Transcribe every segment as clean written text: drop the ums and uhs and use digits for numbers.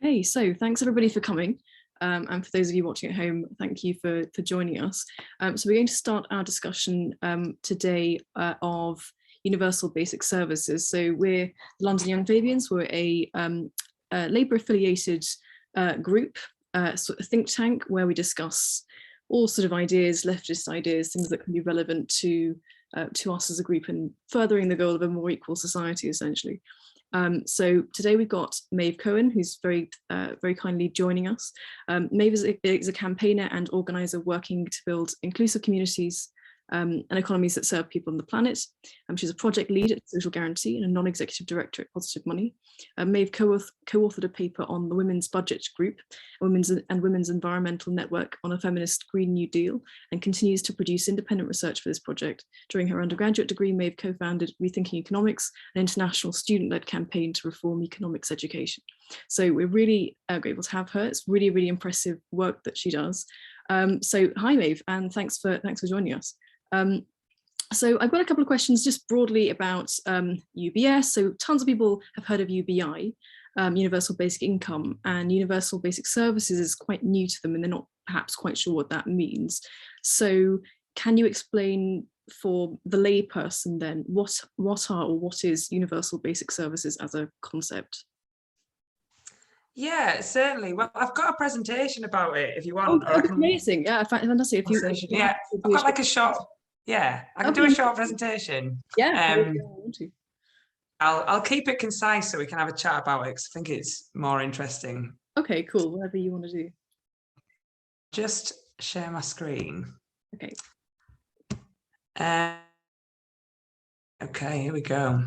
Hey, so thanks everybody for coming. And for those of you watching at home, thank you for joining us. So we're going to start our discussion today of universal basic services. So we're London Young Fabians. We're a Labour affiliated group, sort of think tank, where we discuss all sort of ideas, leftist ideas, things that can be relevant to us as a group and furthering the goal of a more equal society, essentially. So today we've got Maeve Cohen, who's very kindly joining us. Maeve is a campaigner and organiser working to build inclusive communities and economies that serve people on the planet. She's a project lead at Social Guarantee and a non-executive director at Positive Money. Maeve co-authored a paper on the Women's Budget Group and Women's Environmental Network on a Feminist Green New Deal, and continues to produce independent research for this project. During her undergraduate degree, Maeve co-founded Rethinking Economics, an international student-led campaign to reform economics education. So we're really grateful to have her. It's really, really impressive work that she does. So hi, Maeve, and thanks for joining us. So I've got a couple of questions just broadly about UBS. So tons of people have heard of UBI, Universal Basic Income, and Universal Basic Services is quite new to them and they're not perhaps quite sure what that means. So can you explain for the layperson then what are or what is Universal Basic Services as a concept? Yeah, certainly. Well, I've got a presentation about it if you want. Oh, amazing. Yeah, fantastic. Yeah, I've got like a short, I can do a short presentation. Yeah. I'll keep it concise so we can have a chat about it because I think it's more interesting. Okay, cool. Whatever you want to do. Just share my screen. Okay. Okay, here we go.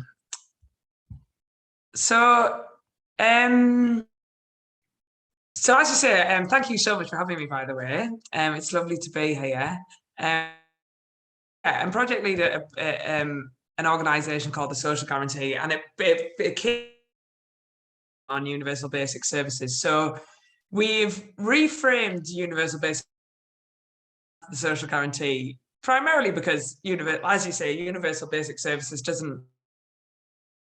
So as you say, thank you so much for having me, by the way. It's lovely to be here. I'm project leader at an organisation called the Social Guarantee, and it came on Universal Basic Services. So we've reframed Universal Basic, the Social Guarantee, primarily because, as you say, Universal Basic Services doesn't,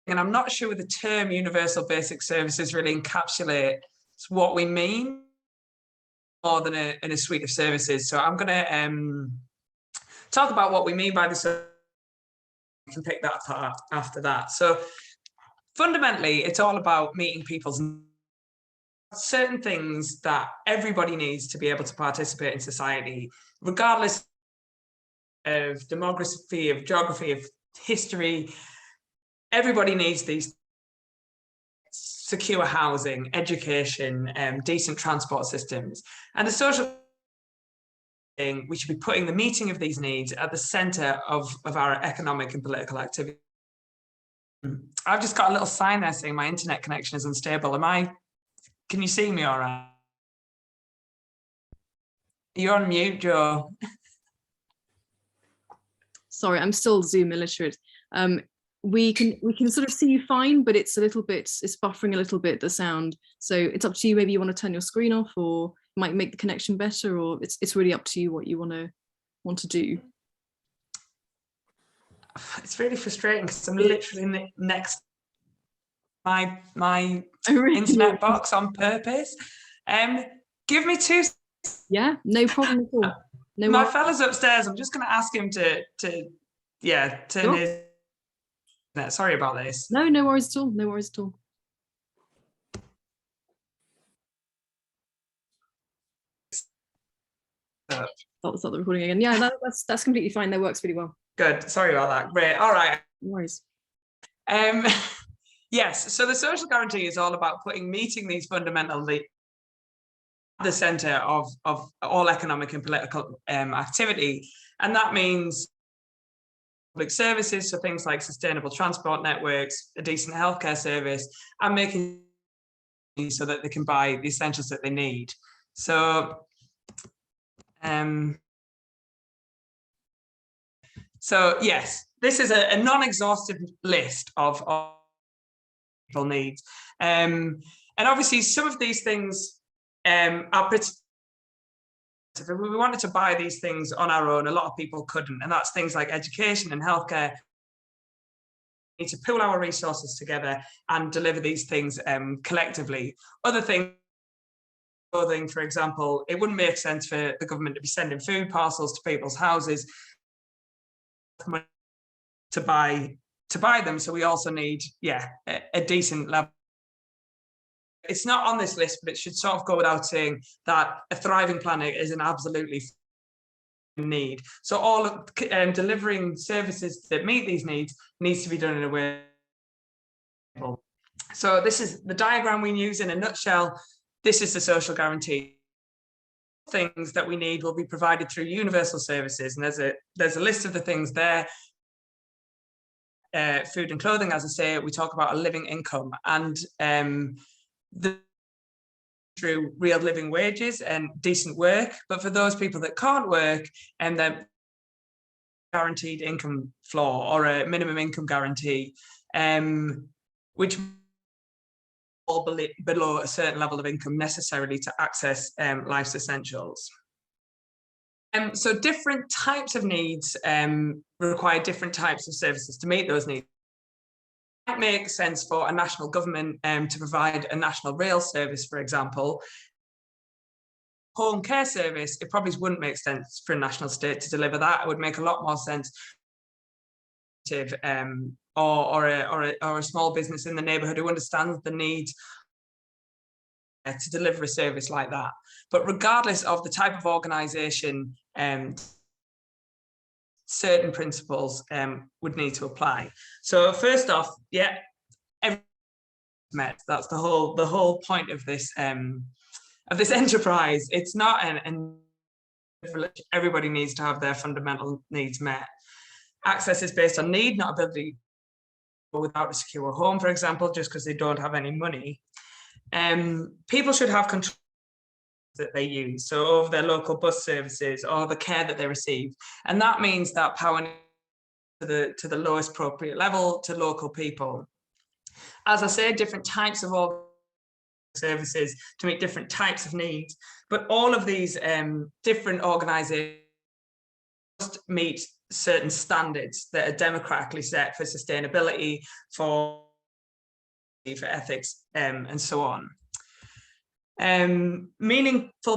and I'm not sure the term Universal Basic Services really encapsulates what we mean more than in a suite of services. So I'm going to talk about what we mean by the service. We can pick that apart after that. So fundamentally, it's all about meeting people's certain things that everybody needs to be able to participate in society, regardless of demography, of geography, of history. Everybody needs these: secure housing, education, decent transport systems. And the social thing, we should be putting the meeting of these needs at the centre of our economic and political activity. I've just got a little sign there saying my internet connection is unstable. Can you see me all right? You're on mute, Joe. Sorry, I'm still Zoom illiterate. We can sort of see you fine, but it's buffering a little bit, the sound. So it's up to you. Maybe you want to turn your screen off, or might make the connection better, or it's really up to you what you want to do. It's really frustrating because I'm literally next to my internet box on purpose. Give me 2. Yeah, no problem at all. No, my fella's upstairs. I'm just going to ask him to turn his. Sorry about this. No worries at all. No worries at all. Stop the recording again. Yeah, that's completely fine. That works really well. Good. Sorry about that. Great. All right. No worries. Yes. So the Social Guarantee is all about meeting these fundamental needs at the centre of all economic and political activity, and that means public services, so things like sustainable transport networks, a decent healthcare service, and making so that they can buy the essentials that they need. So yes, this is a non-exhaustive list of people needs, and obviously some of these things are pretty. If we wanted to buy these things on our own, a lot of people couldn't, and that's things like education and healthcare. We need to pool our resources together and deliver these things collectively. Other things clothing, for example, it wouldn't make sense for the government to be sending food parcels to people's houses to buy them. So we also need, a decent level. It's not on this list, but it should sort of go without saying that a thriving planet is an absolutely need. So all of delivering services that meet these needs needs to be done in a way. So this is the diagram we use in a nutshell. This is the social guarantee. Things that we need will be provided through universal services, and there's a list of the things there. Food and clothing, as I say, we talk about a living income, and through real living wages and decent work. But for those people that can't work, and then guaranteed income floor or a minimum income guarantee, which fall below a certain level of income necessarily to access life's essentials. So different types of needs require different types of services to meet those needs. It might make sense for a national government to provide a national rail service, for example. Home care service, it probably wouldn't make sense for a national state to deliver that. It would make a lot more sense or a small business in the neighbourhood who understands the need to deliver a service like that. But regardless of the type of organisation, certain principles would need to apply. So first off, everything's met. That's the whole point of this enterprise. It's not an everybody needs to have their fundamental needs met. Access is based on need, not ability. Without a secure home, for example, just because they don't have any money. People should have control that they use, so over their local bus services or the care that they receive, and that means that power to the lowest appropriate level to local people. As I say, different types of services to meet different types of needs, but all of these different organisations must meet certain standards that are democratically set for sustainability, for ethics, and so on. Meaningful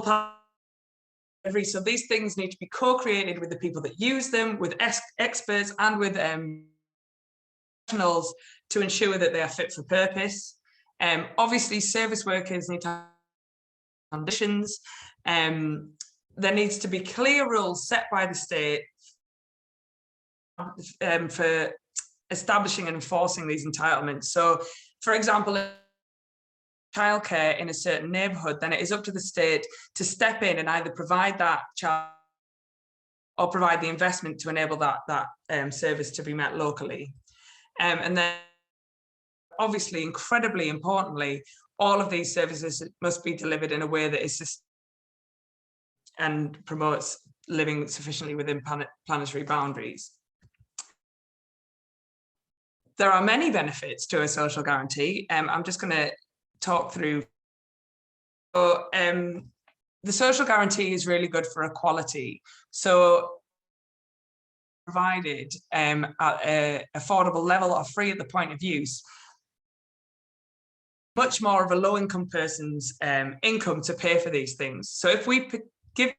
delivery. So these things need to be co-created with the people that use them, with experts and with professionals to ensure that they are fit for purpose. Obviously, service workers need to have conditions. There needs to be clear rules set by the state for establishing and enforcing these entitlements. So, for example, childcare in a certain neighbourhood, then it is up to the state to step in and either provide that child or provide the investment to enable that service to be met locally. And then, obviously, incredibly importantly, all of these services must be delivered in a way that is and promotes living sufficiently within planetary boundaries. There are many benefits to a social guarantee. I'm just going to talk through. So, the social guarantee is really good for equality. So provided at an affordable level or free at the point of use, much more of a low-income person's income to pay for these things. So if we give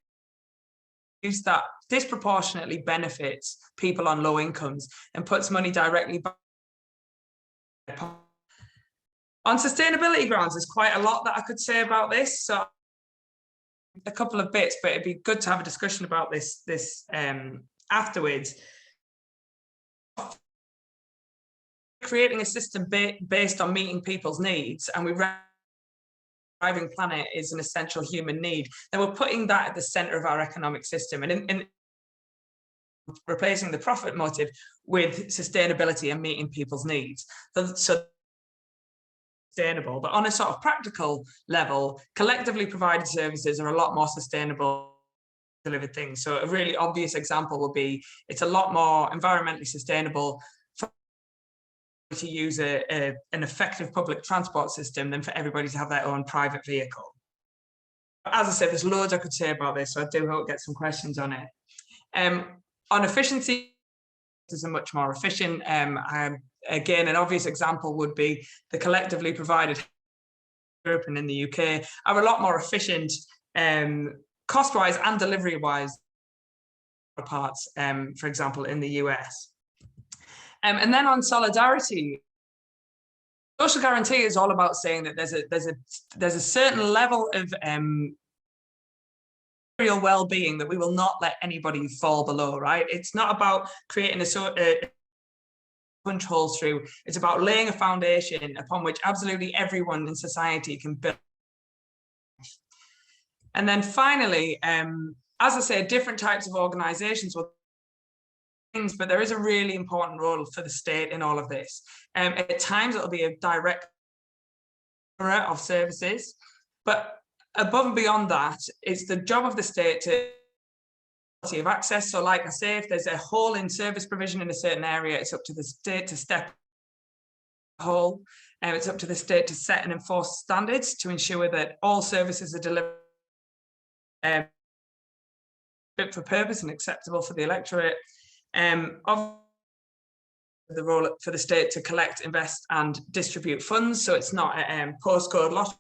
that disproportionately benefits people on low incomes and puts money directly back. On sustainability grounds, there's quite a lot that I could say about this. So a couple of bits, but it'd be good to have a discussion about this afterwards. Creating a system based on meeting people's needs, and we thriving planet is an essential human need, then we're putting that at the center of our economic system, and in replacing the profit motive with sustainability and meeting people's needs. So sustainable, but on a sort of practical level, collectively provided services are a lot more sustainable delivered things. So a really obvious example would be it's a lot more environmentally sustainable to use an effective public transport system than for everybody to have their own private vehicle. As I said, there's loads I could say about this, so I do hope to get some questions on it. On efficiency, is much more efficient. Again, an obvious example would be the collectively provided Europe and in the UK are a lot more efficient, cost-wise and delivery-wise parts, for example, in the US. And then on solidarity, social guarantee is all about saying that there's a certain level of material well-being that we will not let anybody fall below, right? It's not about creating a control through. It's about laying a foundation upon which absolutely everyone in society can build. And then finally, as I say, different types of organisations will things, but there is a really important role for the state in all of this. At times, it'll be a direct of services, but above and beyond that, it's the job of the state to of access. So like I say, if there's a hole in service provision in a certain area, it's up to the state to step hole. It's up to the state to set and enforce standards to ensure that all services are delivered fit for purpose and acceptable for the electorate. Of the role for the state to collect, invest and distribute funds, so it's not a postcode lot,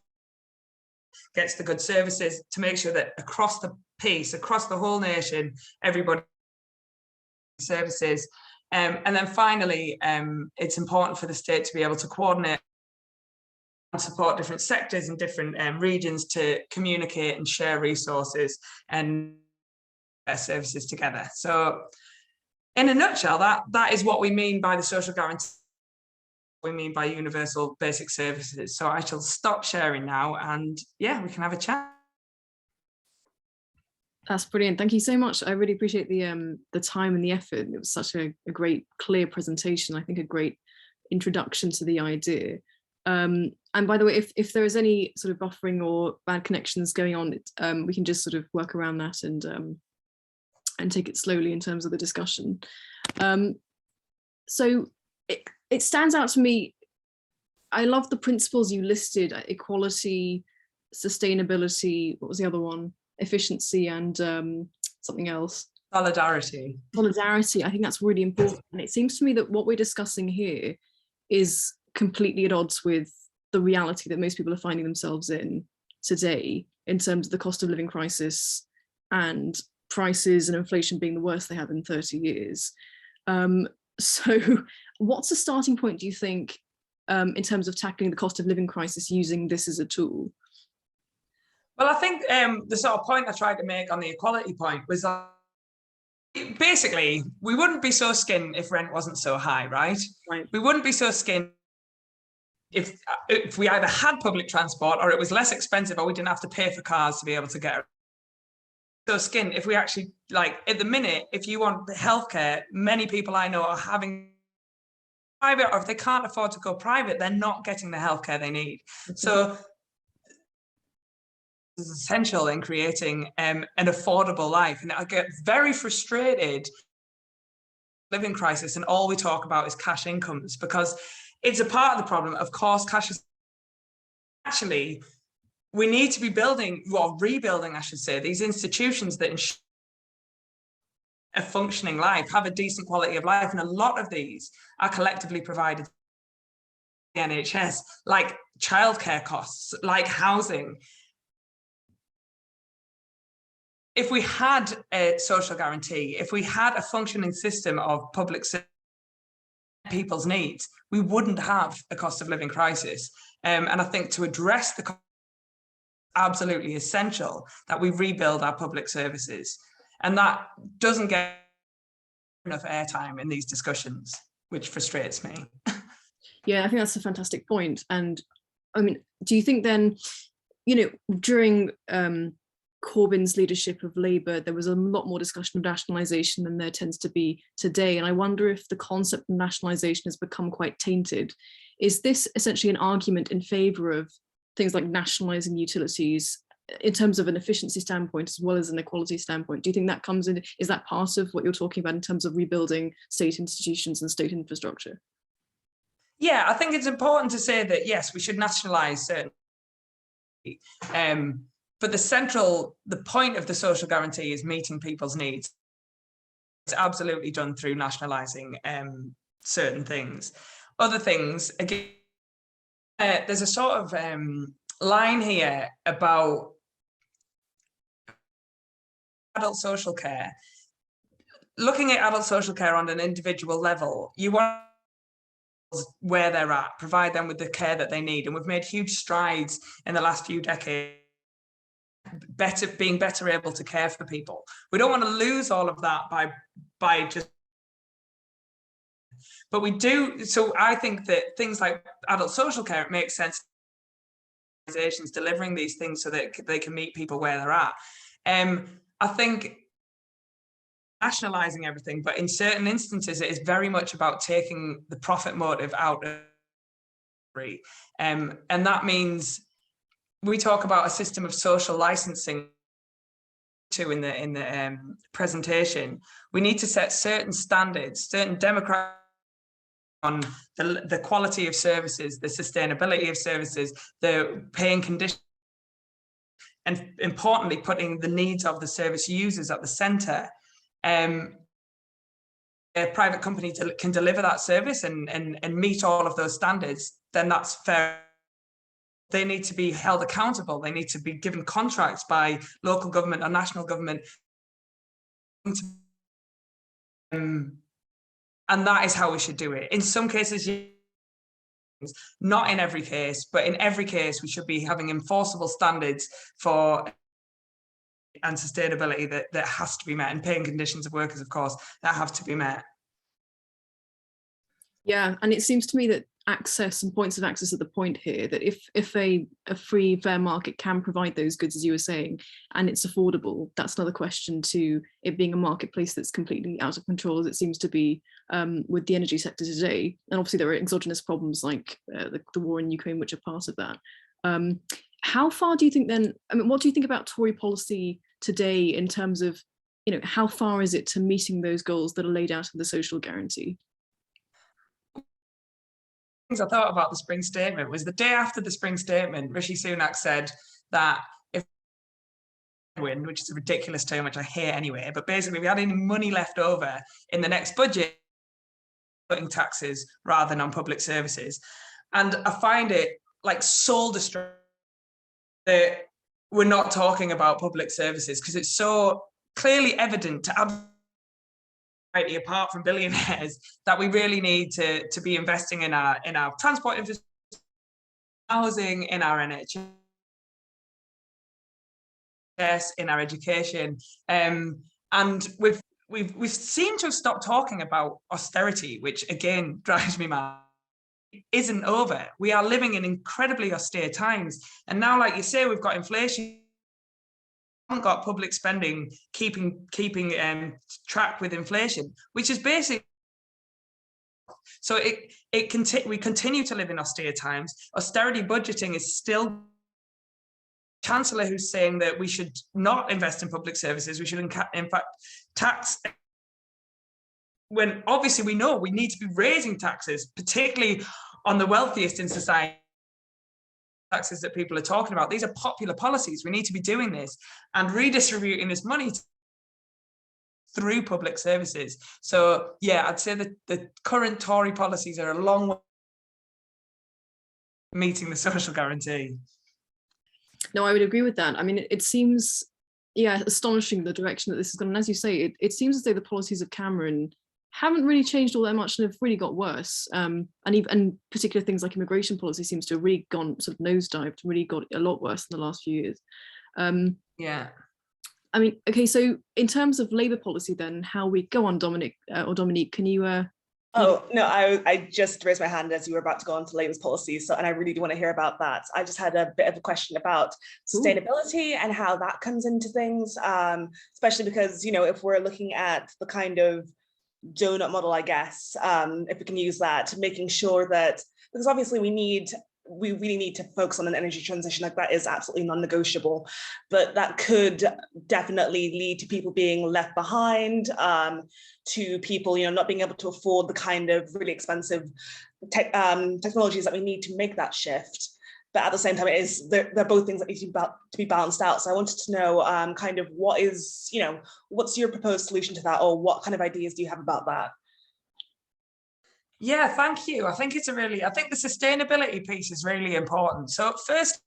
gets the good services, to make sure that across the piece, across the whole nation, everybody services. And then finally, it's important for the state to be able to coordinate and support different sectors and different regions to communicate and share resources and services together. So in a nutshell, that is what we mean by the social guarantee, what we mean by universal basic services. So I shall stop sharing now, and yeah, we can have a chat. That's brilliant. Thank you so much. I really appreciate the time and the effort. It was such a great, clear presentation. I think a great introduction to the idea. And by the way, if there is any sort of buffering or bad connections going on, we can just sort of work around that and take it slowly in terms of the discussion. So it stands out to me. I love the principles you listed: equality, sustainability. What was the other one? Efficiency and something else. Solidarity. Solidarity. I think that's really important. And it seems to me that what we're discussing here is completely at odds with the reality that most people are finding themselves in today, in terms of the cost of living crisis and prices and inflation being the worst they have in 30 years. So what's the starting point, do you think, in terms of tackling the cost of living crisis using this as a tool? Well, I think the sort of point I tried to make on the equality point was that basically we wouldn't be so skinned if rent wasn't so high, right? We wouldn't be so skinned if we either had public transport or it was less expensive or we didn't have to pay for cars to be able to get so skinned if we actually, like at the minute, if you want healthcare, many people I know are having private, or if they can't afford to go private, they're not getting the healthcare they need. So is essential in creating an affordable life. And I get very frustrated living crisis, and all we talk about is cash incomes, because it's a part of the problem. Of course, cash is actually, we need to be building, or rebuilding, I should say, these institutions that ensure a functioning life, have a decent quality of life. And a lot of these are collectively provided by the NHS, like childcare costs, like housing. If we had a social guarantee, if we had a functioning system of public people's needs, we wouldn't have a cost of living crisis. And I think to address the absolutely essential that we rebuild our public services. And that doesn't get enough airtime in these discussions, which frustrates me. Yeah, I think that's a fantastic point. And I mean, do you think then, you know, during Corbyn's leadership of Labour, there was a lot more discussion of nationalisation than there tends to be today. And I wonder if the concept of nationalisation has become quite tainted. Is this essentially an argument in favour of things like nationalising utilities in terms of an efficiency standpoint as well as an equality standpoint? Do you think that comes in? Is that part of what you're talking about in terms of rebuilding state institutions and state infrastructure? Yeah, I think it's important to say that, yes, we should nationalise certain. But the point of the social guarantee is meeting people's needs. It's absolutely done through nationalising certain things. Other things, again, there's a sort of line here about adult social care. Looking at adult social care on an individual level, you want where they're at, provide them with the care that they need. And we've made huge strides in the last few decades, being better able to care for people. We don't want to lose all of that by just, but we do. So I think that things like adult social care, it makes sense organizations delivering these things so that they can meet people where they're at. I think nationalizing everything, but in certain instances, it is very much about taking the profit motive out of it. And that means we talk about a system of social licensing too in the presentation. We need to set certain standards, certain democratic on the quality of services, the sustainability of services, the paying conditions, and importantly, putting the needs of the service users at the centre. A private company can deliver that service and meet all of those standards, then that's fair. They need to be held accountable. They need to be given contracts by local government or national government. And that is how we should do it. In some cases, not in every case, but in every case, we should be having enforceable standards for and sustainability that has to be met, and paying conditions of workers, of course, that have to be met. Yeah, and it seems to me that access and points of access are the point here, that if a free fair market can provide those goods, as you were saying, and it's affordable, that's another question to it being a marketplace that's completely out of control, as it seems to be with the energy sector today. And obviously there are exogenous problems like the war in Ukraine, which are part of that. How far do you think then, I mean, what do you think about Tory policy today in terms of, you know, how far is it to meeting those goals that are laid out in the social guarantee? Things I thought about the spring statement was the day after the spring statement, Rishi Sunak said that if win, which is a ridiculous term, which I hate anyway, but basically if we had any money left over in the next budget, putting taxes rather than on public services. And I find it like soul destroying that we're not talking about public services, because it's so clearly evident to apart from billionaires that we really need to be investing in our transport infrastructure, housing, in our NHS, in our education, and we've seemed to have stopped talking about austerity, which again drives me mad. It isn't over. We are living in incredibly austere times, and now, like you say, we've got inflation. Haven't got public spending keeping track with inflation, which is basic. So we continue to live in austere times. Austerity budgeting is still Chancellor who's saying that we should not invest in public services. We should in fact tax, when obviously we know we need to be raising taxes, particularly on the wealthiest in society. Taxes that people are talking about. These are popular policies. We need to be doing this and redistributing this money through public services. So yeah, I'd say that the current Tory policies are a long way from meeting the social guarantee. No, I would agree with that. I mean, it seems, yeah, astonishing the direction that this has gone. And as you say, it seems as though the policies of Cameron haven't really changed all that much and have really got worse. And particular things like immigration policy seems to have really gone sort of nosedived, really got a lot worse in the last few years. Yeah. I mean, okay, so in terms of Labour policy then, how we go on, Dominic, can you... Oh, no, I just raised my hand as you were about to go on to Labour's policies, and I really do want to hear about that. I just had a bit of a question about sustainability and how that comes into things, especially because, you know, if we're looking at the kind of donut model, I guess, if we can use that, making sure that, because obviously we really need to focus on an energy transition, like that is absolutely non-negotiable, but that could definitely lead to people being left behind, to people, you know, not being able to afford the kind of really expensive technologies that we need to make that shift. But at the same time, they're both things that need to be balanced out. So I wanted to know kind of what is, you know, what's your proposed solution to that, or what kind of ideas do you have about that? Yeah, thank you. I think the sustainability piece is really important. So first,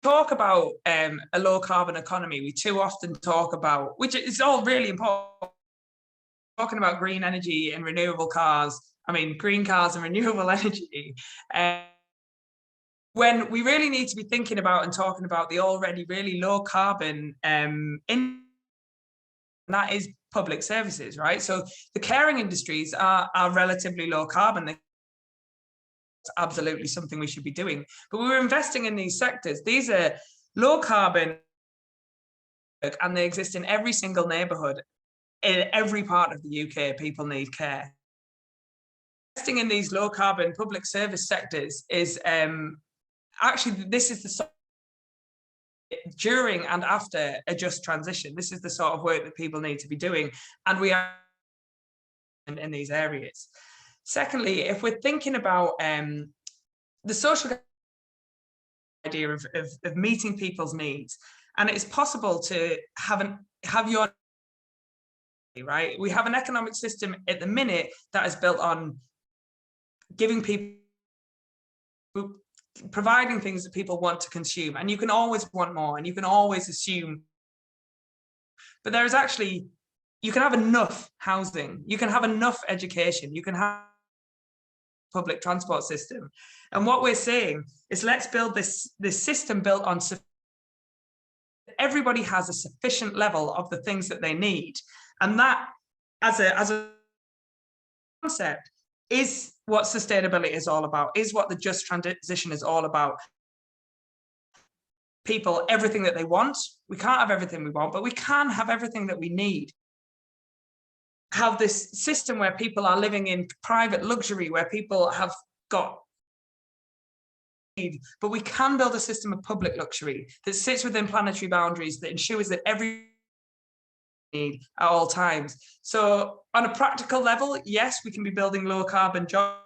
talk about a low carbon economy, we too often talk about, which is all really important, talking about green energy and renewable cars, green cars and renewable energy, when we really need to be thinking about and talking about the already really low carbon and that is public services, right? So the caring industries are relatively low carbon. It's absolutely something we should be doing. But we were investing in these sectors. These are low carbon and they exist in every single neighbourhood. In every part of the UK, people need care. Investing in these low carbon public service sectors is actually, this is the during and after a just transition. This is the sort of work that people need to be doing, and we are in these areas. Secondly, if we're thinking about the social idea of meeting people's needs, and it's possible to have your right. We have an economic system at the minute that is built on giving people, providing things that people want to consume, and you can always want more and you can always assume, but there is actually, you can have enough housing, you can have enough education, you can have public transport system. And what we're saying is, let's build this system built on everybody has a sufficient level of the things that they need, and that as a concept is what sustainability is all about, is what the just transition is all about. People everything that they want. We can't have everything we want, but we can have everything that we need. Have this system where people are living in private luxury, where people have got, but we can build a system of public luxury that sits within planetary boundaries, that ensures that every need at all times. So on a practical level, yes, we can be building low carbon jobs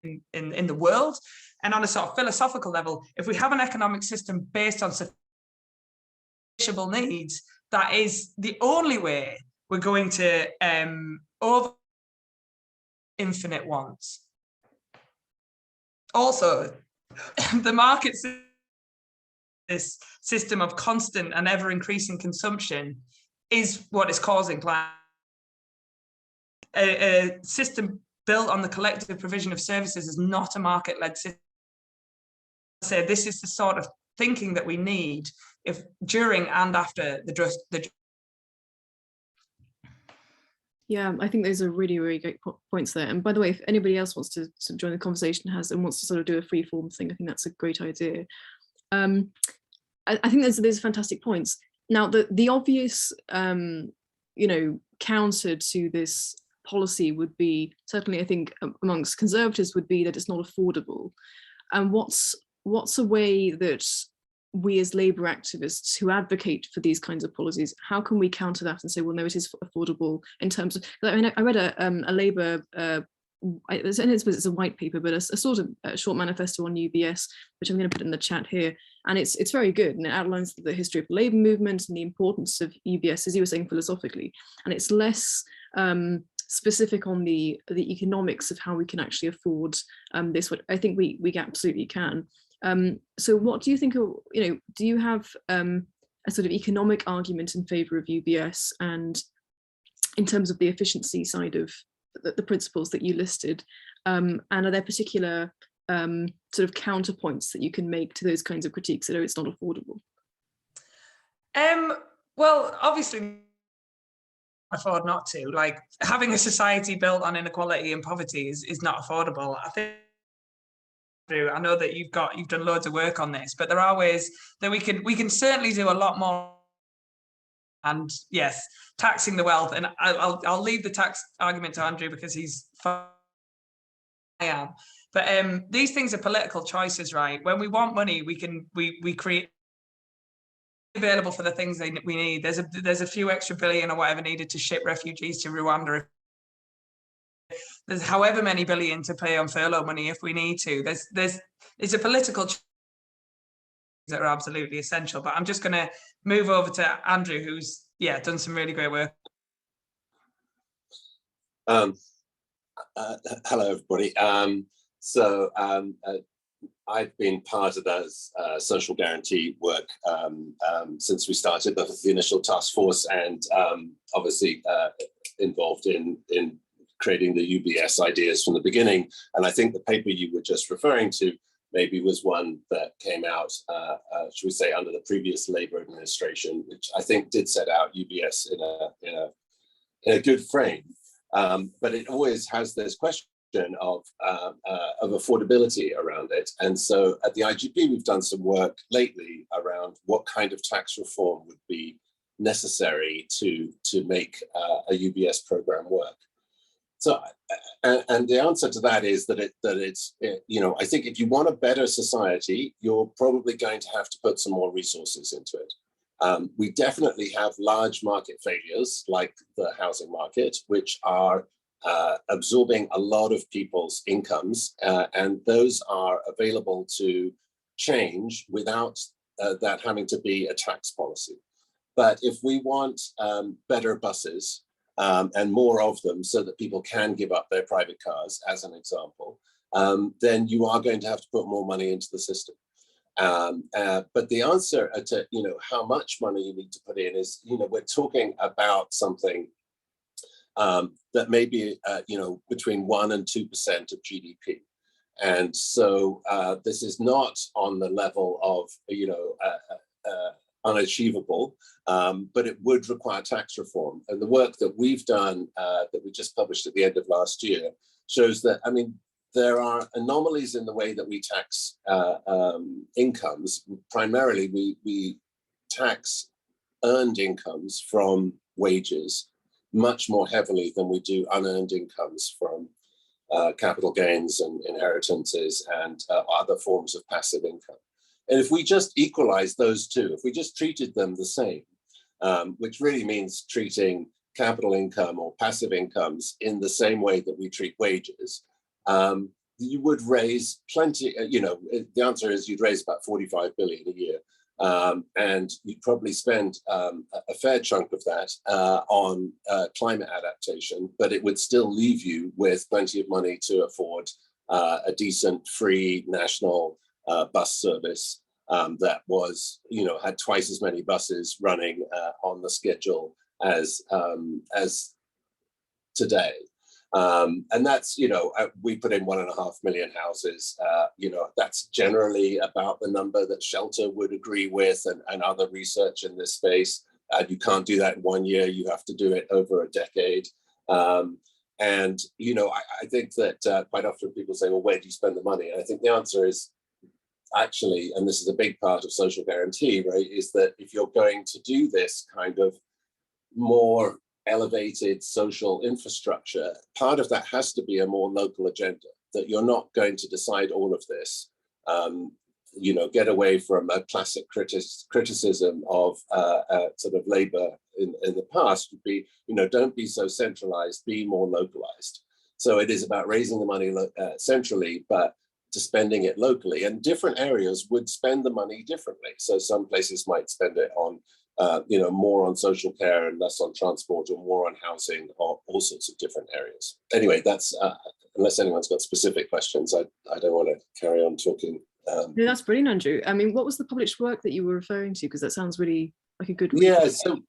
in the world. And on a sort of philosophical level, if we have an economic system based on sufficient needs, that is the only way we're going to over infinite wants. Also, the market, this system of constant and ever increasing consumption, is what is causing climate. A system built on the collective provision of services is not a market-led system. So this is the sort of thinking that we need if during and after the Yeah, I think those are really, really great points there. And by the way, if anybody else wants to sort of join the conversation and wants to sort of do a free form thing, I think that's a great idea. I think there's fantastic points. Now, the obvious, counter to this policy would be, certainly I think amongst conservatives, would be that it's not affordable. And what's a way that we as Labour activists who advocate for these kinds of policies, how can we counter that and say, well, no, it is affordable in terms of, I read a Labour, it's a white paper, but a sort of short manifesto on UBS, which I'm going to put in the chat here. And it's very good, and it outlines the history of the Labour movement and the importance of UBS, as you were saying, philosophically. And it's less specific on the economics of how we can actually afford this. What I think we absolutely can. So what do you think, do you have a sort of economic argument in favour of UBS, and in terms of the efficiency side of the principles that you listed, and are there particular sort of counterpoints that you can make to those kinds of critiques that it's not affordable? Well, obviously afford not to. Like, having a society built on inequality and poverty is not affordable. I know that you've done loads of work on this, but there are ways that we can certainly do a lot more. And yes, taxing the wealth, and I'll leave the tax argument to Andrew because he's I am. But these things are political choices, right? When we want money, we create available for the things we need. There's a few extra billion or whatever needed to ship refugees to Rwanda. There's however many billion to pay on furlough money if we need to. It's a political choice that are absolutely essential. But I'm just going to move over to Andrew, who's done some really great work. Hello, everybody. I've been part of those social guarantee work since we started the initial task force, and obviously involved in creating the UBS ideas from the beginning. And I think the paper you were just referring to maybe was one that came out, should we say, under the previous Labour administration, which I think did set out UBS in a good frame. But it always has this question of affordability around it. And so at the IGP, we've done some work lately around what kind of tax reform would be necessary to make a UBS program work. So, and the answer to that is that it's, you know, I think if you want a better society, you're probably going to have to put some more resources into it. We definitely have large market failures like the housing market, which are absorbing a lot of people's incomes, and those are available to change without that having to be a tax policy. But if we want better buses, and more of them so that people can give up their private cars, as an example, then you are going to have to put more money into the system. But the answer to, you know, how much money you need to put in is, you know, we're talking about something that may be, you know, between 1% and 2% of GDP. And so this is not on the level of, you know, unachievable, but it would require tax reform. And the work that we've done, that we just published at the end of last year, shows that, I mean, there are anomalies in the way that we tax incomes. Primarily, we tax earned incomes from wages much more heavily than we do unearned incomes from capital gains and inheritances and other forms of passive income. And if we just equalize those two, if we just treated them the same, which really means treating capital income or passive incomes in the same way that we treat wages, you would raise plenty, you know, the answer is you'd raise about 45 billion a year. And you'd probably spend a fair chunk of that on climate adaptation, but it would still leave you with plenty of money to afford a decent free national bus service that was, you know, had twice as many buses running on the schedule as today. And that's, you know, we put in 1.5 million houses. You know, that's generally about the number that Shelter would agree with, and other research in this space. You can't do that in 1 year. You have to do it over a decade. And, you know, I think that quite often people say, well, where do you spend the money? And I think the answer is actually, and this is a big part of social guarantee, right, is that if you're going to do this kind of more elevated social infrastructure, part of that has to be a more local agenda, that you're not going to decide all of this. You know, get away from a classic criticism of sort of Labour in the past would be, you know, don't be so centralized, be more localized. So it is about raising the money centrally, but to spending it locally. And different areas would spend the money differently. So some places might spend it on, you know, more on social care and less on transport, or more on housing, or all sorts of different areas. Anyway, that's, unless anyone's got specific questions, I don't want to carry on talking. No, that's brilliant, Andrew. I mean, what was the published work that you were referring to? Because that sounds really like a good read. Yeah, so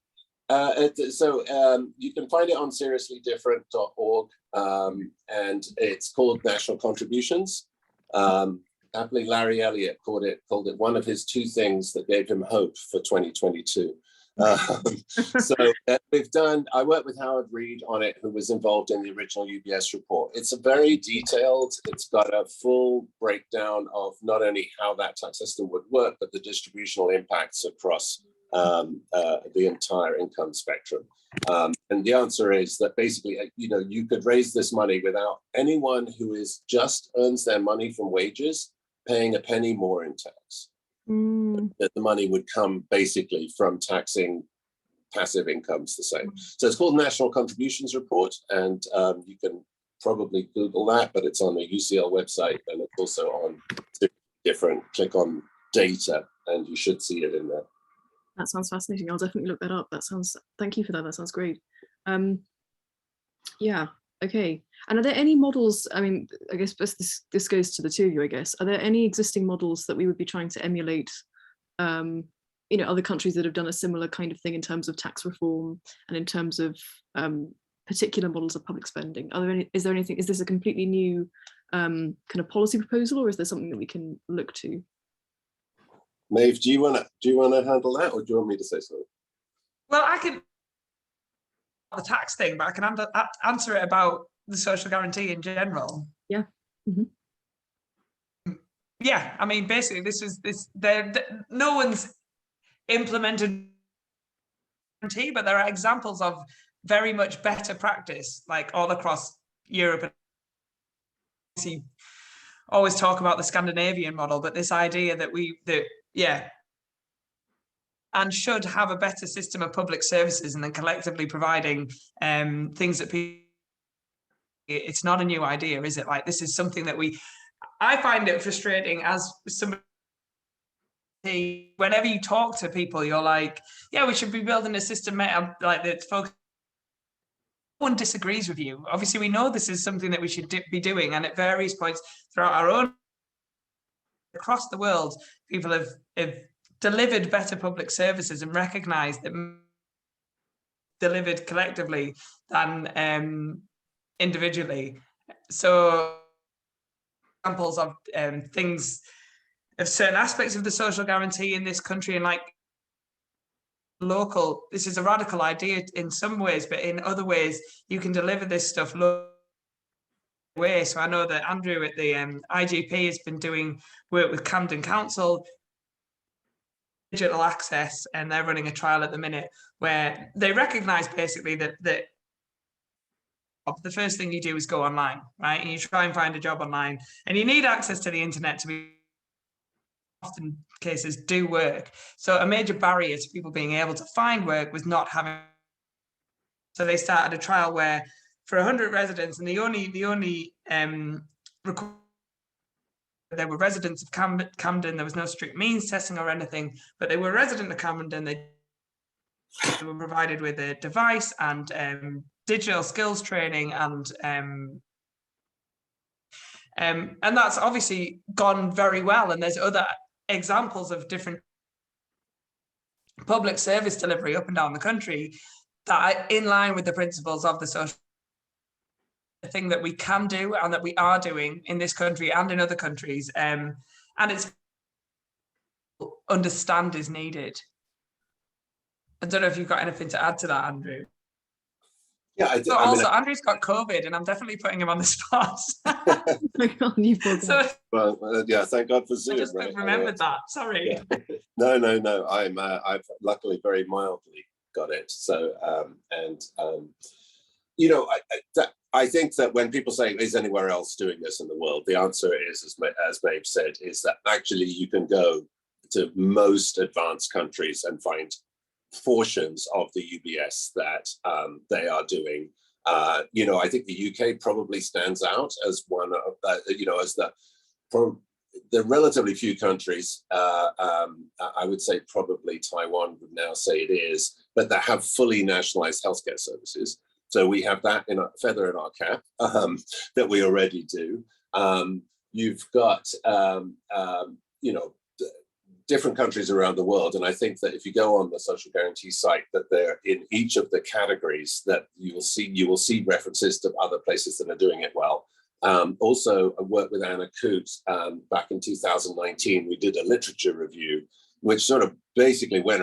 you can find it on seriouslydifferent.org, and it's called National Contributions. Happily, Larry Elliott called it one of his 2 things that gave him hope for 2022. So I worked with Howard Reed on it, who was involved in the original UBS report. It's a very detailed, it's got a full breakdown of not only how that tax system would work, but the distributional impacts across the entire income spectrum. And the answer is that basically, you know, you could raise this money without anyone who is just earns their money from wages paying a penny more in tax. That the money would come basically from taxing passive incomes the same. So it's called National Contributions Report, and you can probably Google that, but it's on the UCL website, and it's also on different, click on data, and you should see it in there. That sounds fascinating. I'll definitely look that up. That sounds, thank you for that. That sounds great. Yeah, Okay. And are there any models, I mean, I guess this goes to the two of you, I guess. Are there any existing models that we would be trying to emulate, other countries that have done a similar kind of thing in terms of tax reform and in terms of particular models of public spending? Is this a completely new kind of policy proposal, or is there something that we can look to? Maeve, do you want to handle that, or do you want me to say something? Well, I can the tax thing, but I can answer it about the social guarantee in general. Yeah. Mm-hmm. Yeah, I mean, basically, no one's implemented guarantee, but there are examples of very much better practice, like all across Europe. And always talk about the Scandinavian model, but this idea that and should have a better system of public services and then collectively providing things that people. It's not a new idea, is it? Like, this is something that I find it frustrating as somebody. Whenever you talk to people, you're like, yeah, we should be building a system like that. Focus. No one disagrees with you. Obviously, we know this is something that we should be doing, and at various points throughout our own across the world, people have delivered better public services and recognized that delivered collectively than individually. So examples of things of certain aspects of the social guarantee in this country, and like local, this is a radical idea in some ways, but in other ways you can deliver this stuff way. So I know that Andrew at the IGP has been doing work with Camden Council, digital access, and they're running a trial at the minute where they recognize basically that the first thing you do is go online, right? And you try and find a job online, and you need access to the internet to be often cases do work. So a major barrier to people being able to find work was not having. So they started a trial where for 100 residents, and the only they were residents of Camden. There was no strict means testing or anything, but they were resident of Camden. They were provided with a device and digital skills training, and that's obviously gone very well. And there's other examples of different public service delivery up and down the country that are in line with the principles of the social thing that we can do and that we are doing in this country and in other countries, and it's understand is needed. I don't know if you've got anything to add to that, Andrew. Yeah, Andrew's got COVID, and I'm definitely putting him on the spot. Yeah, thank God for Zoom. I just remembered that. Sorry. Yeah. No. I've luckily very mildly got it. So, I think that when people say, is anywhere else doing this in the world? The answer is, as Maeve said, is that actually you can go to most advanced countries and find portions of the UBS that they are doing. I think the UK probably stands out as one of, as the relatively few countries, I would say probably Taiwan would now say it is, but that have fully nationalized healthcare services. So we have that in a feather in our cap that we already do. You've got, different countries around the world. And I think that if you go on the social guarantee site, that they're in each of the categories that you will see references to other places that are doing it well. Also, I worked with Anna Coote back in 2019. We did a literature review, which sort of basically went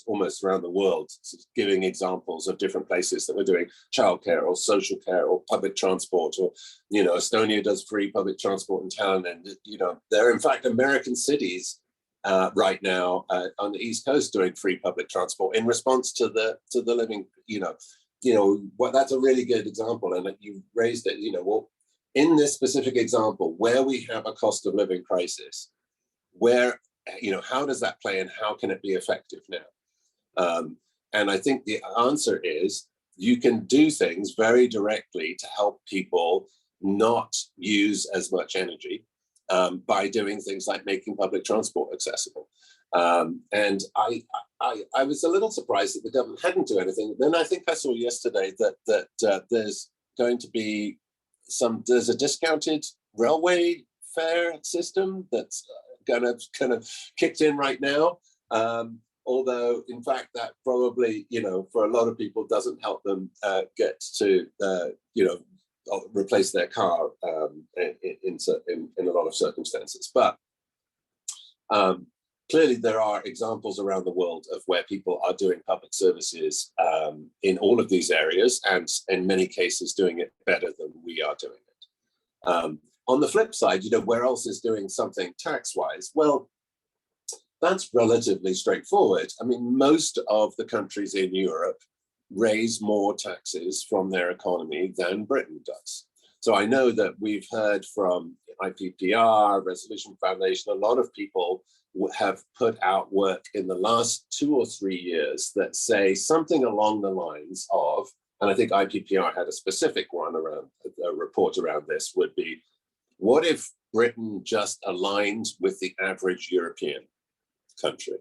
almost around the world, giving examples of different places that were doing childcare or social care or public transport, or, Estonia does free public transport in town. And, there are in fact American cities right now on the East Coast doing free public transport in response to the living, that's a really good example. And you raised it, in this specific example, where we have a cost of living crisis, how does that play and how can it be effective now? And I think the answer is you can do things very directly to help people not use as much energy by doing things like making public transport accessible. And I was a little surprised that the government hadn't done anything. Then I think I saw yesterday that there's going to be there's a discounted railway fare system that's kind of kicked in right now. Although, in fact, that probably, for a lot of people doesn't help them get to, replace their car in a lot of circumstances. But clearly, there are examples around the world of where people are doing public services in all of these areas, and in many cases doing it better than we are doing it. On the flip side, where else is doing something tax-wise? Well, that's relatively straightforward. I mean, most of the countries in Europe raise more taxes from their economy than Britain does. So I know that we've heard from IPPR, Resolution Foundation, a lot of people have put out work in the last 2 or 3 years that say something along the lines of, and I think IPPR had a specific one around, a report around this would be, what if Britain just aligned with the average European country?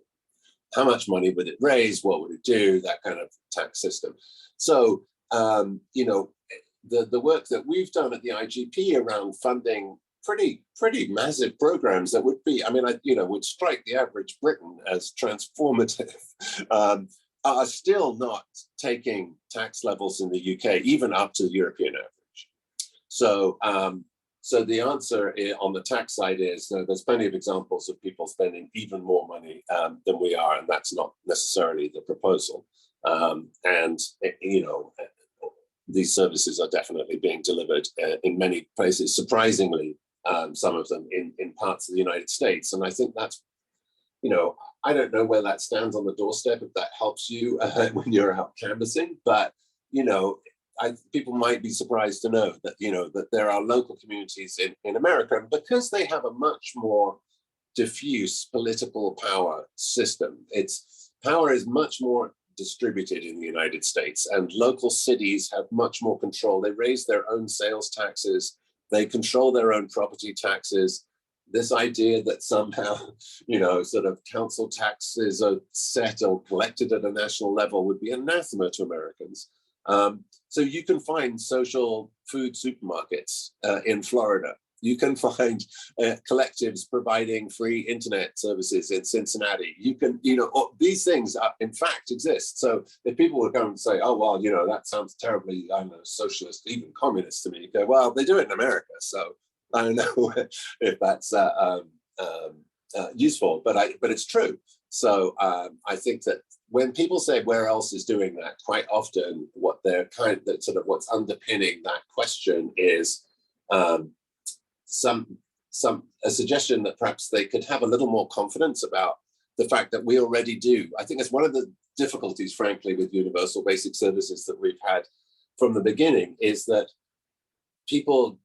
How much money would it raise? What would it do? That kind of tax system. So, the work that we've done at the IGP around funding pretty massive programs that would be, would strike the average Briton as transformative, are still not taking tax levels in the UK even up to the European average. So, so the answer on the tax side is there's plenty of examples of people spending even more money than we are, and that's not necessarily the proposal. These services are definitely being delivered in many places, surprisingly, some of them in parts of the United States. And I think that's, I don't know where that stands on the doorstep, if that helps you when you're out canvassing, but, people might be surprised to know that, that there are local communities in America, because they have a much more diffuse political power system. Power is much more distributed in the United States, and local cities have much more control. They raise their own sales taxes. They control their own property taxes. This idea that somehow, sort of council taxes are set or collected at a national level would be anathema to Americans. So you can find social food supermarkets in Florida. You can find collectives providing free internet services in Cincinnati. You can, these things in fact exist. So if people would go and say, oh, well, that sounds terribly, I don't know, socialist, even communist to me, you go, well, they do it in America. So I don't know if that's useful, but it's true. So I think that when people say where else is doing that, quite often what they're what's underpinning that question is a suggestion that perhaps they could have a little more confidence about the fact that we already do. I think it's one of the difficulties, frankly, with universal basic services that we've had from the beginning, is that people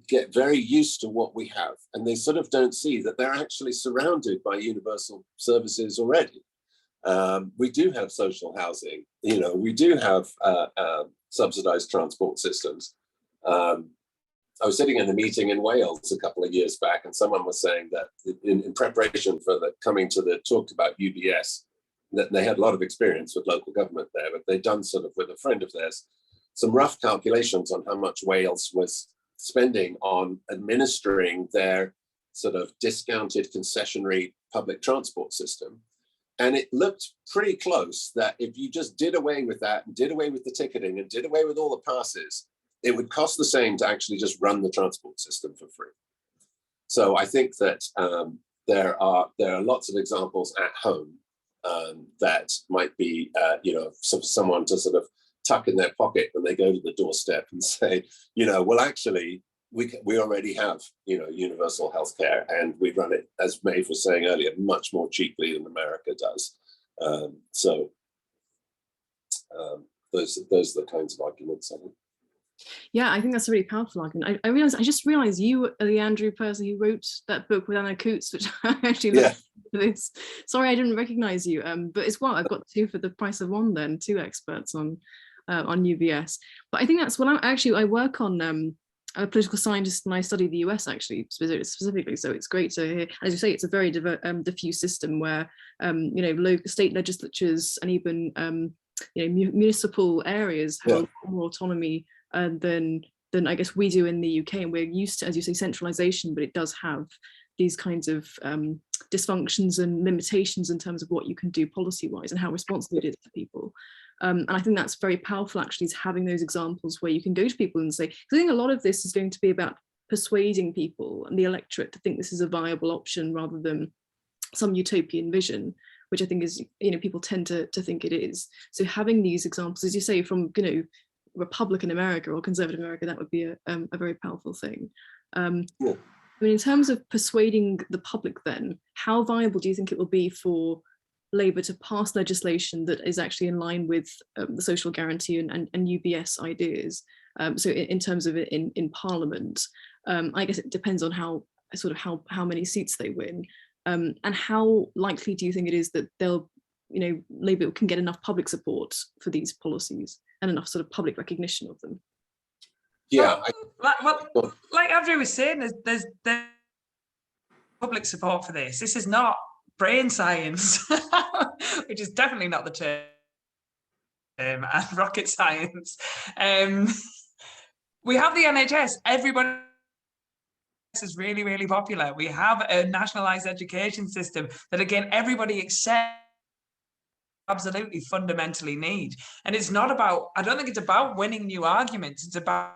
get very used to what we have, and they sort of don't see that they're actually surrounded by universal services already. We do have social housing, we do have subsidized transport systems. I was sitting in a meeting in Wales a couple of years back, and someone was saying that in preparation for coming to the talk about UBS, that they had a lot of experience with local government there, but they'd done sort of with a friend of theirs, some rough calculations on how much Wales was spending on administering their sort of discounted concessionary public transport system. And it looked pretty close that if you just did away with that, and did away with the ticketing, and did away with all the passes, it would cost the same to actually just run the transport system for free. So I think that there are lots of examples at home that might be, someone to sort of tuck in their pocket when they go to the doorstep and say, well, actually, we already have, universal healthcare, and we run it, as Maeve was saying earlier, much more cheaply than America does. Those are the kinds of arguments, I think. Yeah, I think that's a really powerful argument. I just realized you are the Andrew Percy who wrote that book with Anna Coote, which I actually looked for this. Sorry, I didn't recognize you, but it's what I've got two for the price of one then, two experts on UBS. But I think that's what I work on. I'm a political scientist and I study the US actually specifically, so it's great to hear. As you say, it's a very diffuse system where state legislatures and even municipal areas have a lot more autonomy than I guess we do in the UK. And we're used to, as you say, centralisation, but it does have these kinds of dysfunctions and limitations in terms of what you can do policy-wise and how responsible it is to people. And I think that's very powerful, actually, is having those examples where you can go to people and say, because I think a lot of this is going to be about persuading people and the electorate to think this is a viable option rather than some utopian vision, which I think is, people tend to think it is. So having these examples, as you say, from, Republican America or conservative America, that would be a very powerful thing. Yeah. I mean, in terms of persuading the public then, how viable do you think it will be for Labour to pass legislation that is actually in line with the social guarantee and UBS ideas? So in terms of it in Parliament, I guess it depends on how many seats they win. And how likely do you think it is that they'll, Labour can get enough public support for these policies and enough sort of public recognition of them? Yeah. Like Andrew was saying, there's public support for this. This is not brain science, which is definitely not the term, and rocket science. We have the NHS. Everybody is really, really popular. We have a nationalised education system that, again, everybody accepts, absolutely fundamentally need. And it's not about, I don't think it's about winning new arguments. It's about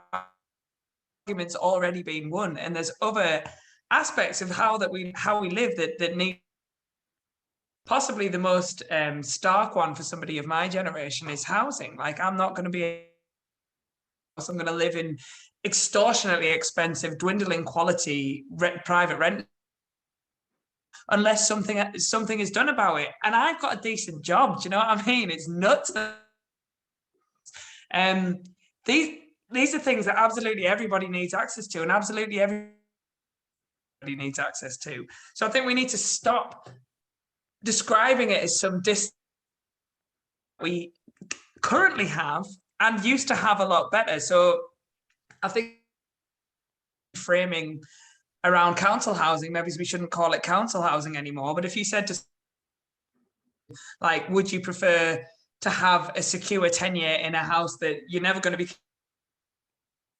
arguments already being won. And there's other aspects of how we live that need. Possibly the most stark one for somebody of my generation is housing. Like, I'm not going to be, I'm going to live in extortionately expensive, dwindling quality private rent unless something is done about it. And I've got a decent job. Do you know what I mean? It's nuts. These are things that absolutely everybody needs access to, and absolutely everybody needs access to. So I think we need to stop describing it as some distance we currently have and used to have a lot better. So I think framing around council housing, maybe we shouldn't call it council housing anymore, but if you said to, like, would you prefer to have a secure tenure in a house that you're never going to be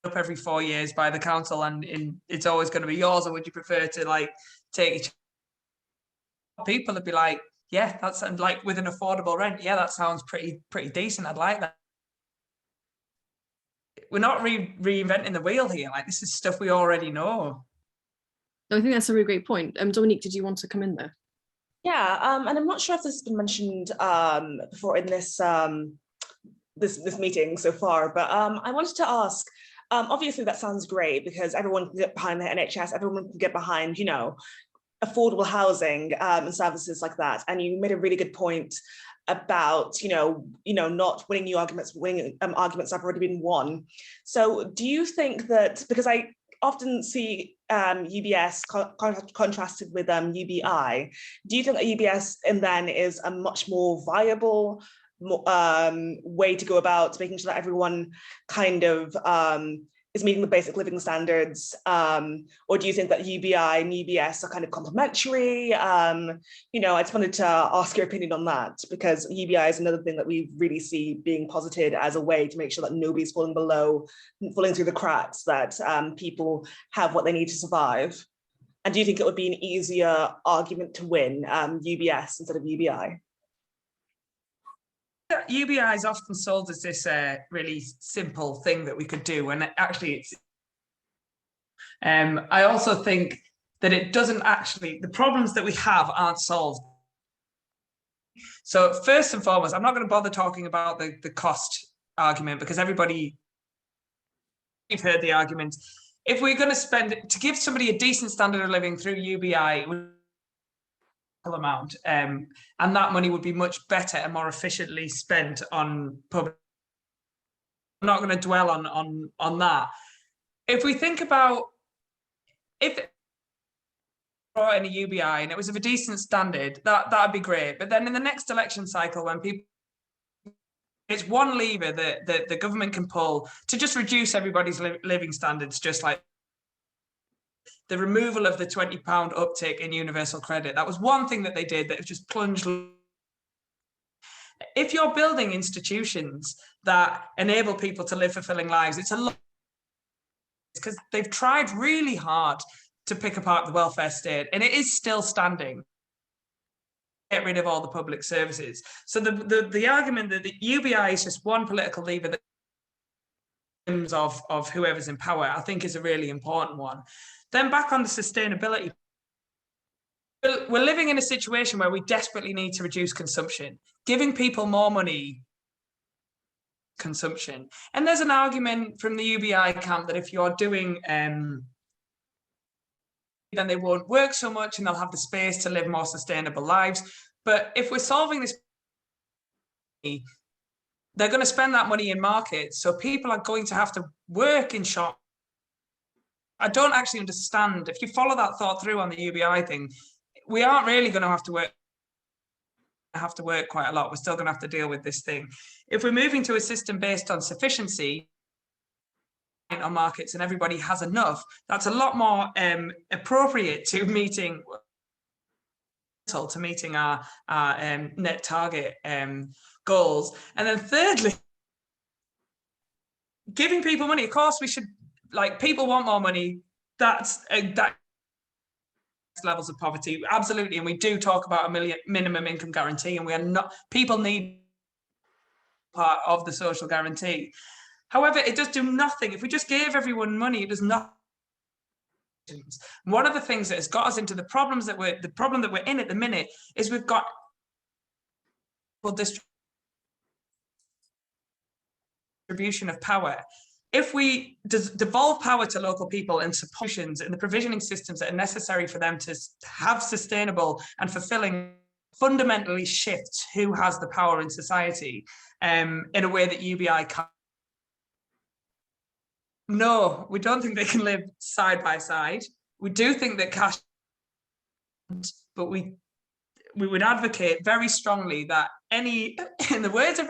up every 4 years by the council and it's always going to be yours, or would you prefer to, like, take people would be like, yeah, that's, and like with an affordable rent, yeah, that sounds pretty decent, I'd like that. We're not reinventing the wheel here. Like, this is stuff we already know. I think that's a really great point. Dominique, did you want to come in there? Yeah, and I'm not sure if this has been mentioned before in this this meeting so far, but I wanted to ask, obviously that sounds great because everyone can get behind the NHS, everyone can get behind, affordable housing and services like that. And you made a really good point about, not winning new arguments, winning arguments that have already been won. So do you think that, because I often see UBS contrasted with UBI, do you think that UBS then is a much more viable way to go about making sure that everyone kind of is meeting the basic living standards, or do you think that UBI and UBS are kind of complementary? I just wanted to ask your opinion on that, because UBI is another thing that we really see being posited as a way to make sure that nobody's falling through the cracks, that people have what they need to survive. And do you think it would be an easier argument to win UBS instead of UBI? UBI is often sold as this really simple thing that we could do, and actually it's I also think that it doesn't actually, the problems that we have aren't solved. So first and foremost, I'm not going to bother talking about the cost argument, because everybody, you've heard the argument. If we're going to spend, to give somebody a decent standard of living through UBI, amount, and that money would be much better and more efficiently spent on public. I'm not going to dwell on that. If we think about, if brought in a UBI and it was of a decent standard, that'd be great. But then in the next election cycle, when people, it's one lever that the government can pull to just reduce everybody's living standards, just like the removal of the £20 uptick in universal credit. That was one thing that they did that just plunged. if you're building institutions that enable people to live fulfilling lives, it's a lot, because they've tried really hard to pick apart the welfare state, and it is still standing. Get rid of all the public services. So the argument that the UBI is just one political lever that of whoever's in power, I think is a really important one. Then back on the sustainability, we're living in a situation where we desperately need to reduce consumption, giving people more money, consumption. And there's an argument from the UBI camp that if you're doing, then they won't work so much and they'll have the space to live more sustainable lives. But if we're solving this, they're going to spend that money in markets. So people are going to have to work in short. I don't actually understand. If you follow that thought through on the UBI thing, we aren't really going to have to work quite a lot. We're still going to have to deal with this thing. If we're moving to a system based on sufficiency on markets and everybody has enough, that's a lot more appropriate to meeting our net target goals. And then thirdly, giving people money. Of course, we should, like, people want more money. That's that levels of poverty, absolutely. And we do talk about a minimum income guarantee, and we are not, people need part of the social guarantee. However, it does do nothing. If we just gave everyone money, it does nothing. One of the things that has got us into the problem that we're in at the minute is we've got distribution of power. If we devolve power to local people and solutions and the provisioning systems that are necessary for them to have sustainable and fulfilling, fundamentally shifts who has the power in society in a way that UBI can't. No, we don't think they can live side by side. We do think that cash, but we would advocate very strongly that any, in the words of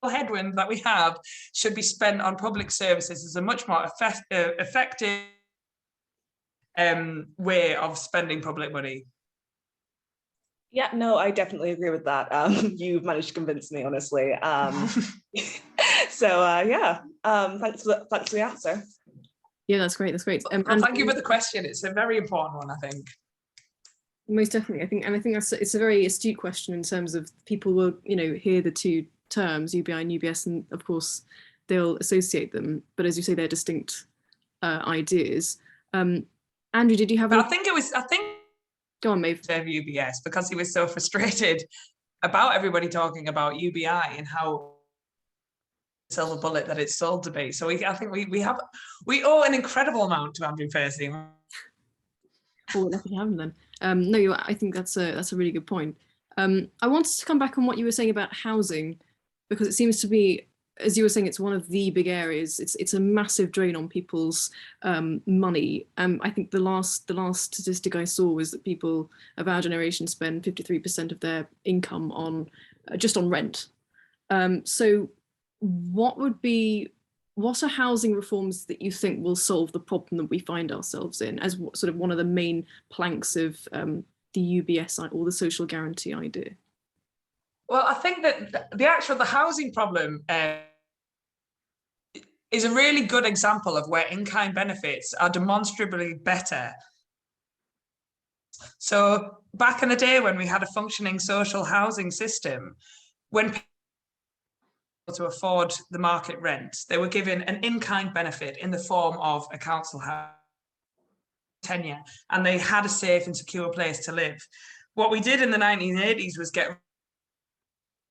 headwind that we have, should be spent on public services as a much more effective way of spending public money. Yeah, no, I definitely agree with that. You've managed to convince me, honestly. So yeah, thanks for the answer. Yeah, that's great. That's great. Well, thank you for the question. It's a very important one, I think. Most definitely, I think it's a very astute question in terms of people will, hear the two terms, UBI and UBS, and of course they'll associate them. But as you say, they're distinct ideas. Andrew, did you have? I think. Go on, Maeve. UBS, because he was so frustrated about everybody talking about UBI and how silver bullet that it's sold to be. So I think we owe an incredible amount to Andrew Percy. Well, lucky to have him then. No, I think that's a really good point. I wanted to come back on what you were saying about housing, because it seems to be, as you were saying, it's one of the big areas. It's a massive drain on people's money. I think the last statistic I saw was that people of our generation spend 53% of their income on just on rent. So what are housing reforms that you think will solve the problem that we find ourselves in as sort of one of the main planks of the UBS or the social guarantee idea? Well, I think that the housing problem is a really good example of where in-kind benefits are demonstrably better. So back in the day when we had a functioning social housing system, when people to afford the market rent, they were given an in-kind benefit in the form of a council house tenure, and they had a safe and secure place to live. What we did in the 1980s was get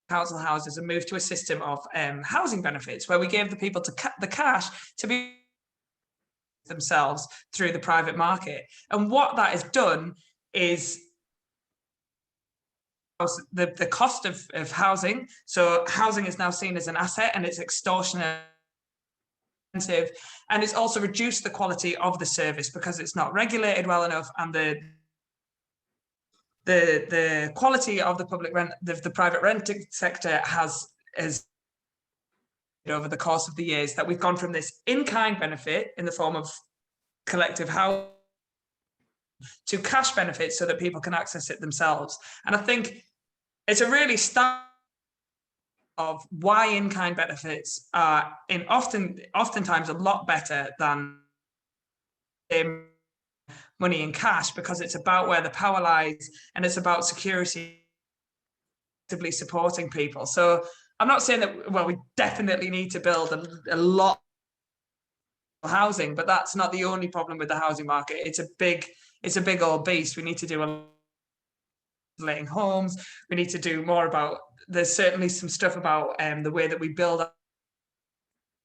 council houses and move to a system of housing benefits, where we gave the people the cash to be themselves through the private market. And what that has done is the cost of housing. So housing is now seen as an asset, and it's extortionate, and it's also reduced the quality of the service because it's not regulated well enough, and the quality of the public rent, the private renting sector has over the course of the years, that we've gone from this in-kind benefit in the form of collective housing to cash benefits so that people can access it themselves. And I think it's a really start of why in-kind benefits are oftentimes a lot better than money in cash, because it's about where the power lies and it's about security supporting people. So I'm not saying that, well, we definitely need to build a lot of housing, but that's not the only problem with the housing market. It's a big old beast. We need to do a letting homes. We need to do more about, there's certainly some stuff about the way that we build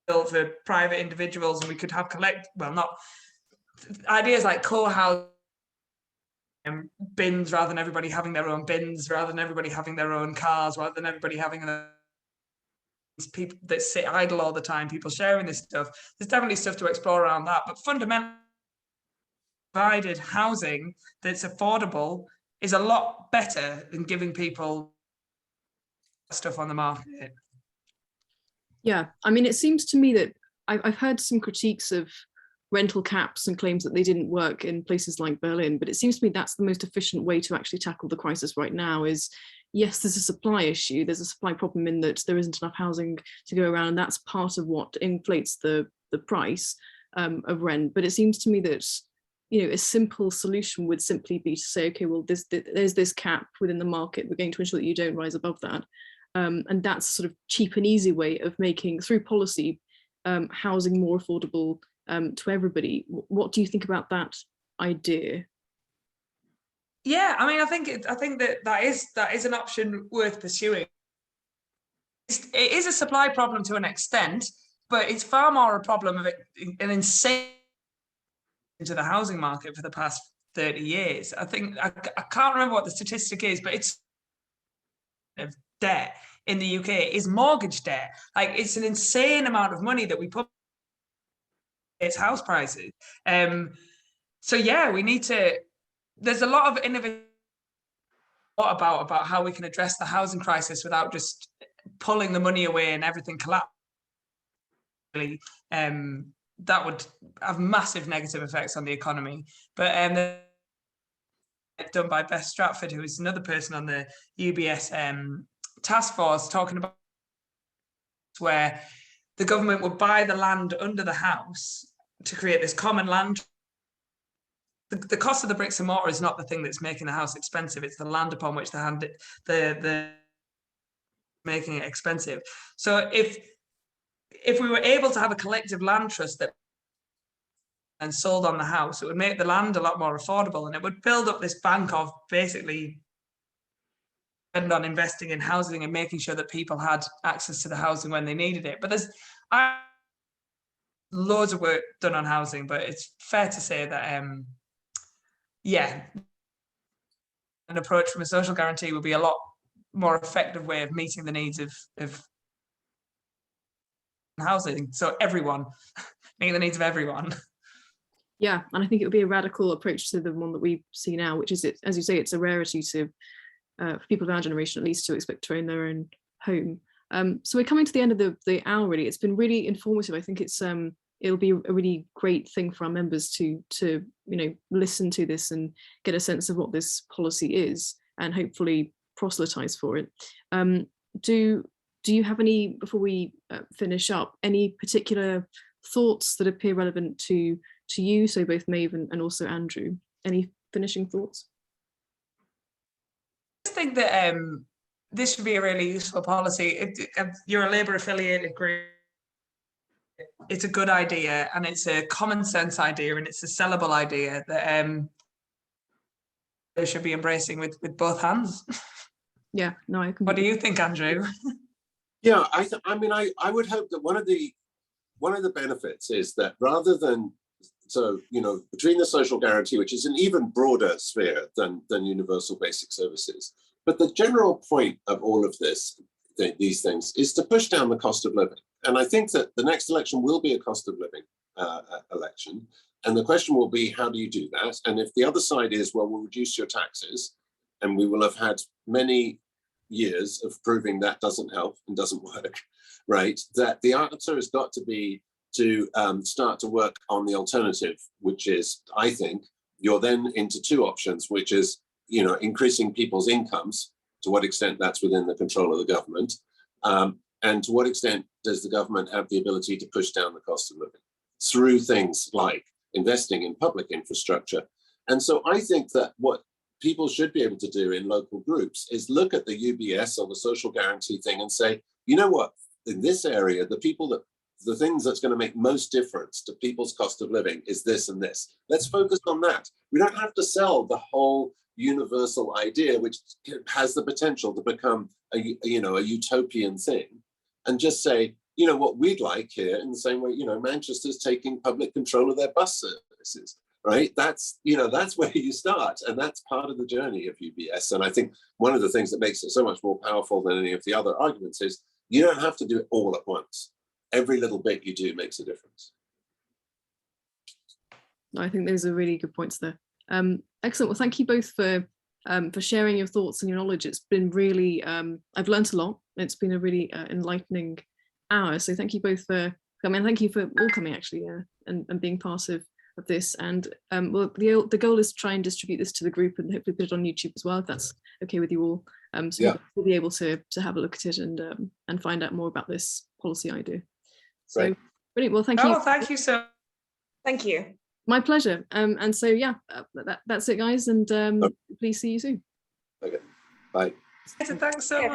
for private individuals, and we could have ideas like co-housing, bins rather than everybody having their own bins, rather than everybody having their own cars, rather than everybody having people that sit idle all the time, people sharing this stuff. There's definitely stuff to explore around that, but fundamentally, provided housing that's affordable is a lot better than giving people stuff on the market. Yeah, I mean, it seems to me that I've heard some critiques of rental caps and claims that they didn't work in places like Berlin, but it seems to me that's the most efficient way to actually tackle the crisis right now. Is, yes, there's a supply issue, there's a supply problem in that there isn't enough housing to go around, and that's part of what inflates the price of rent. But it seems to me that, you know, a simple solution would simply be to say, okay, well, there's this cap within the market, we're going to ensure that you don't rise above that. And that's a sort of cheap and easy way of making, through policy, housing more affordable to everybody. What do you think about that idea? Yeah, I mean, I think that is an option worth pursuing. It is a supply problem to an extent, but it's far more a problem of an insane into the housing market for the past 30 years. I think I can't remember what the statistic is, but it's debt in the UK is mortgage debt. Like, it's an insane amount of money that we put in its house prices. So yeah, we need to. There's a lot of innovation about how we can address the housing crisis without just pulling the money away and everything collapse. That would have massive negative effects on the economy. But done by Beth Stratford, who is another person on the UBS task force, talking about where the government would buy the land under the house to create this common land. The cost of the bricks and mortar is not the thing that's making the house expensive. It's the land upon which the making it expensive. So if we were able to have a collective land trust that and sold on the house, it would make the land a lot more affordable, and it would build up this bank of basically spend on investing in housing and making sure that people had access to the housing when they needed it. But there's loads of work done on housing, but it's fair to say that yeah, an approach from a social guarantee would be a lot more effective way of meeting the needs of housing. So everyone, meeting the needs of everyone. Yeah, and I think it would be a radical approach to the one that we see now, which is, as you say, it's a rarity to for people of our generation, at least, to expect to own their own home. So we're coming to the end of the hour. Really, it's been really informative. I think it's it'll be a really great thing for our members to listen to this and get a sense of what this policy is, and hopefully proselytize for it. Do you have any, before we finish up, any particular thoughts that appear relevant to you, so both Maeve and also Andrew? Any finishing thoughts? I just think that this would be a really useful policy. You're a Labour affiliated group. It's a good idea, and it's a common sense idea, and it's a sellable idea that they should be embracing with both hands. Yeah, no, I can. What do you think, Andrew? Yeah, I would hope that one of the benefits is that rather than, so, between the social guarantee, which is an even broader sphere than universal basic services, but the general point of all of these things is to push down the cost of living. And I think that the next election will be a cost of living election. And the question will be, how do you do that? And if the other side is, well, we'll reduce your taxes, and we will have had many years of proving that doesn't help and doesn't work, right? That the answer has got to be to start to work on the alternative, which is, I think, you're then into two options, which is, increasing people's incomes to what extent that's within the control of the government, and to what extent does the government have the ability to push down the cost of living through things like investing in public infrastructure. And so I think that what people should be able to do in local groups is look at the UBS or the social guarantee thing and say, you know what, in this area, the things that's going to make most difference to people's cost of living is this and this. Let's focus on that. We don't have to sell the whole universal idea, which has the potential to become a utopian thing, and just say, you know, what we'd like here, in the same way, you know, Manchester's taking public control of their bus services, right? That's where you start, and that's part of the journey of UBS. And I think one of the things that makes it so much more powerful than any of the other arguments is you don't have to do it all at once. Every little bit you do makes a difference. I think those are really good points there. Excellent. Well, thank you both for sharing your thoughts and your knowledge. It's been really, I've learned a lot. It's been a really enlightening hour. So thank you both for coming. Thank you for all coming, actually, and being part of this. And well, the goal is to try and distribute this to the group and hopefully put it on YouTube as well, if that's okay with you all. So yeah, we'll be able to have a look at it and find out more about this policy idea. So right. Brilliant. Well, thank you. Oh, thank you so. Thank you. My pleasure. And so yeah, that's it, guys. And please see you soon. Okay. Bye. Thanks so much.